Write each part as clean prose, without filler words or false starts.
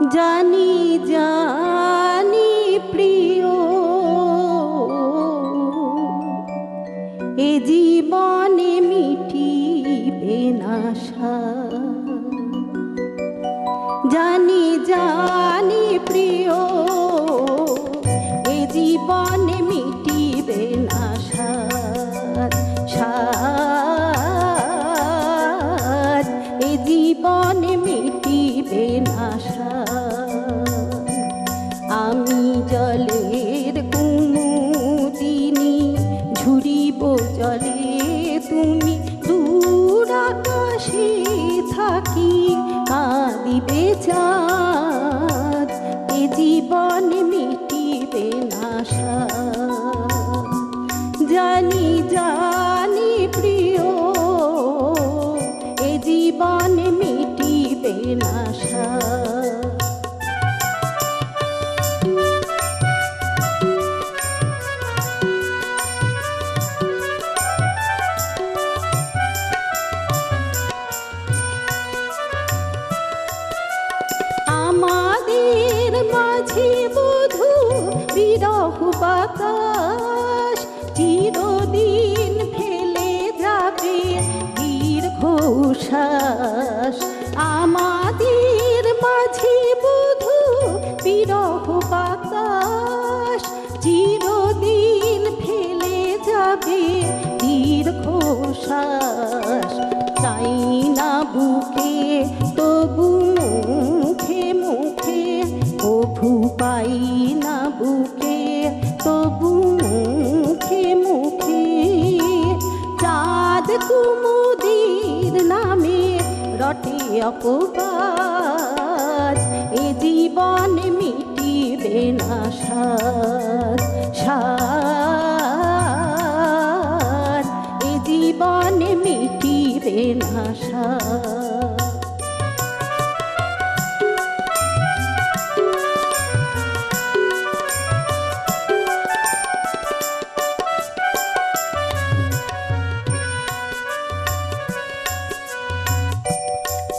জানি জানি প্রিয়, এ জীবনে মিটিবে না স্বাদ। জানি জানি প্রিয়, এ জীবনে মিটিবে না স্বাদ। স্বাদ এ জীবনে মিটিবে না স্বাদ। আমি জলের কুমুদিনী, ঝুরিব জলে তুমি দূর আকাশে থাকি কাঁদিবে চাঁদ। এ জীবনে মিটিবে না স্বাদ। জানি জানি প্রিয়, এ জীবনে মিটিবে না স্বাদ। আমাদের মাঝে বধূ বিরহ বাতাস চিরদিন ফেলে যাবে দীর্ঘশ্বাস। আমাদের মাঝে বধূ বিরহ বাতাস চিরদিন ফেলে যাবে দীর্ঘশ্বাস। চাই না বুকে তবু মুখে মুখে, কভু পাই না বুকে তবু মুখে মুখে। চাঁদ কুমুদের নামে রটে অপবাদ। এ জীবনে মিটিবে না স্বাদ। স্বাদ এ জীবনে মিটিবে না স্বাদ।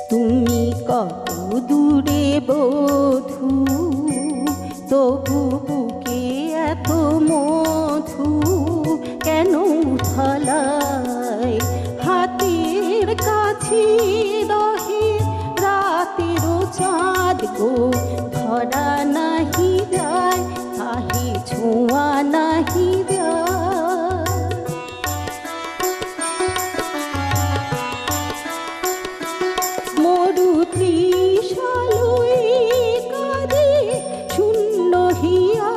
তুমি কত দূরে বধূ, তবু বুকে এত মধু কেন উথলায়। হাতের কাছে রহে রাতেরও চাঁদ গো, ধরা নাহি যায় তাহে ছোঁয়া নাহি যায়। মরু ত্রিশালুই কাঁদে শূন্য হিয়া,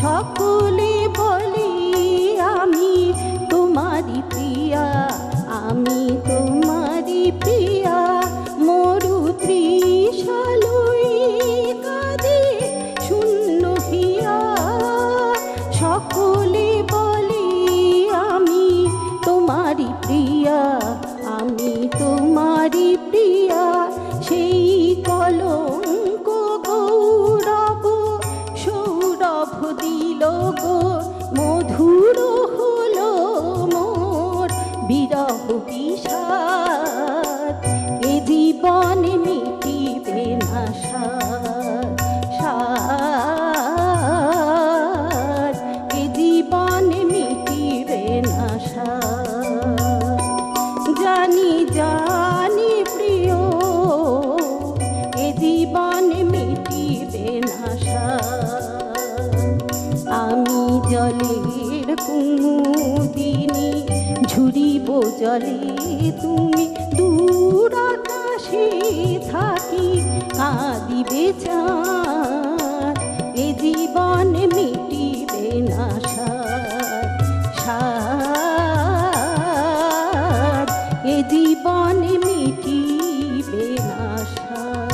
সকলে বলে আমি তোমারি প্রিয়া, আমি তোমারি প্রিয়া। মরু ত্রিশালুই কাঁদে শূন্য হিয়া, সকলে বলে আমি তোমারি প্রিয়া, আমি তোমারি প্রিয়া। সেই কলঙ্ক গৌরব সৌরভ দিল গো, মধুর হলো মোর বিরহ বিষাদ। এ জীবনে মিটিবে না স্বাদ। স্বাদ এ জীবনে মিটিবে না স্বাদ। জানি জানি প্রিয়, এ জীবনে মিটিবে না স্বাদ। আমি জলের কুমুদিনী, ঝুরিব জলে তুমি দূর আকাশে থাকি কাঁদিবে চাঁদ। এ জীবনে মিটিবে না স্বাদ। স্বাদ এ জীবনে মিটিবে না স্বাদ।